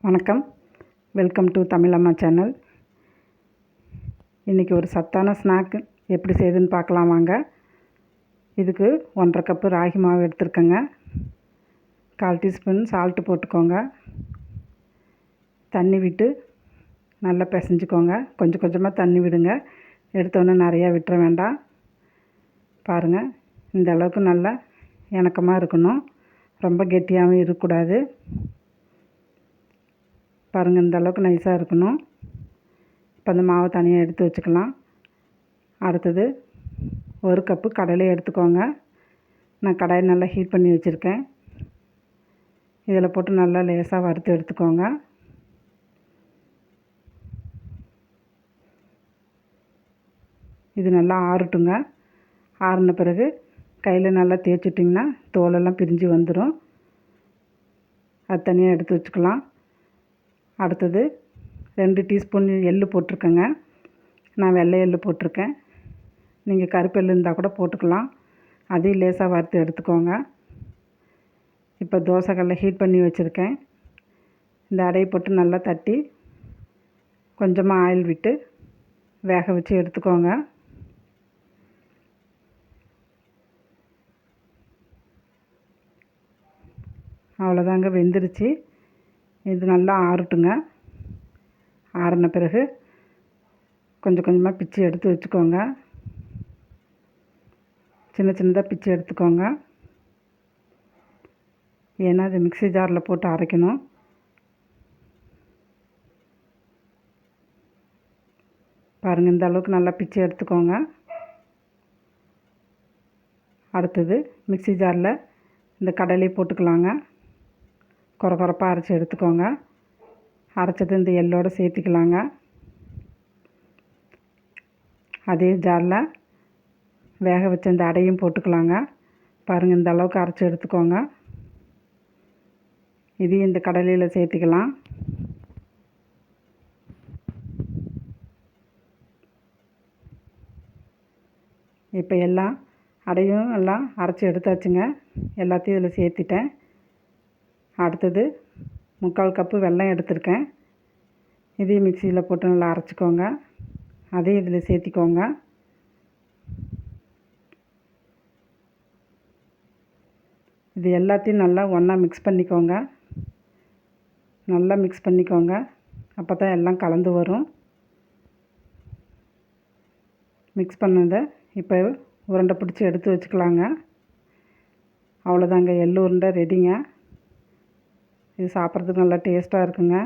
வணக்கம், welcome to தமிழம்மா channel. இன்றைக்கி ஒரு சத்தான ஸ்நாக்கு எப்படி செய்யுதுன்னு பார்க்கலாம் வாங்க. இதுக்கு 1.5 கப்பு ராகி மாவு எடுத்துருக்கேங்க. 1/4 டீஸ்பூன் சால்ட்டு போட்டுக்கோங்க. தண்ணி விட்டு நல்லா பிசைஞ்சுக்கோங்க. கொஞ்சம் கொஞ்சமாக தண்ணி விடுங்க, எடுத்தோன்னே நிறையா விட்டுற வேண்டாம். பாருங்கள், இந்த அளவுக்கு நல்லா இணக்கமாக இருக்கணும், ரொம்ப கெட்டியாகவும் இருக்கக்கூடாது. பாருங்கள், இந்த அளவுக்கு நைஸாக இருக்கணும். இப்போ அந்த மாவை தனியாக எடுத்து வச்சுக்கலாம். அடுத்தது 1 கப்பு கடலை எடுத்துக்கோங்க. நான் கடாயை நல்லா ஹீட் பண்ணி வச்சுருக்கேன். இதில் போட்டு நல்லா லேசாக வறுத்து எடுத்துக்கோங்க. இது நல்லா ஆறட்டுங்க. ஆறின பிறகு கையில் நல்லா தேய்ச்சிட்டிங்கன்னா தோலெல்லாம் பிரிஞ்சு வந்துடும். அது தனியாக எடுத்து வச்சுக்கலாம். அடுத்தது 2 டீஸ்பூன் எள் போட்டிருக்கேங்க. நான் வெள்ளை எள் போட்டிருக்கேன். நீங்கள் கருப்பு எள் இருந்தால் கூட போட்டுக்கலாம். அதையும் லேசாக வறுத்து எடுத்துக்கோங்க. இப்போ தோசைக்கல்லை ஹீட் பண்ணி வச்சுருக்கேன். இந்த அடையை போட்டு நல்லா தட்டி கொஞ்சமாக ஆயில் விட்டு வேக வச்சு எடுத்துக்கோங்க. அவ்வளோதாங்க, வெந்துருச்சு. இது நல்லா ஆறட்டுங்க. ஆறின பிறகு கொஞ்சம் கொஞ்சமாக பிச்சு எடுத்து வச்சுக்கோங்க. சின்ன சின்னதாக பிச்சு எடுத்துக்கோங்க. ஏன்னா அது மிக்ஸி ஜாரில் போட்டு அரைக்கணும். பாருங்கள், இந்த அளவுக்கு நல்லா பிச்சு எடுத்துக்கோங்க. அடுத்தது மிக்ஸி ஜாரில் இந்த கடலையை போட்டுக்கலாங்க. கொரகொரப்பாக அரைச்சி எடுத்துக்கோங்க. அரைச்சது இந்த எள்ளோடு சேர்த்திக்கலாங்க. அதே ஜாரில் வேக வச்ச இந்த அடையும் போட்டுக்கலாங்க. பாருங்கள், இந்த அளவுக்கு அரைச்சி எடுத்துக்கோங்க. இதையும் இந்த கடலையில் சேர்த்திக்கலாம். இப்போ எல்லாம் அடையும் எல்லாம் அரைச்சி எடுத்தாச்சுங்க. எல்லாத்தையும் இதில் சேர்த்திட்டேன். அடுத்தது 3/4 கப்பு வெல்லம் எடுத்திருக்கேன். இதையும் மிக்சியில் போட்டு நல்லா அரைச்சிக்கோங்க. அதையும் இதில் சேர்த்திக்கோங்க. இது எல்லாத்தையும் நல்லா ஒன்றா மிக்ஸ் பண்ணிக்கோங்க. நல்லா மிக்ஸ் பண்ணிக்கோங்க, அப்போ தான் எல்லாம் கலந்து வரும். மிக்ஸ் பண்ணதை இப்போ உருண்டை பிடிச்சி எடுத்து வச்சுக்கலாங்க. அவ்வளோதாங்க, எள்ளு உருண்டை ரெடிங்க. இது சாப்பிட்றதுக்கு நல்லா டேஸ்ட்டாக இருக்குங்க.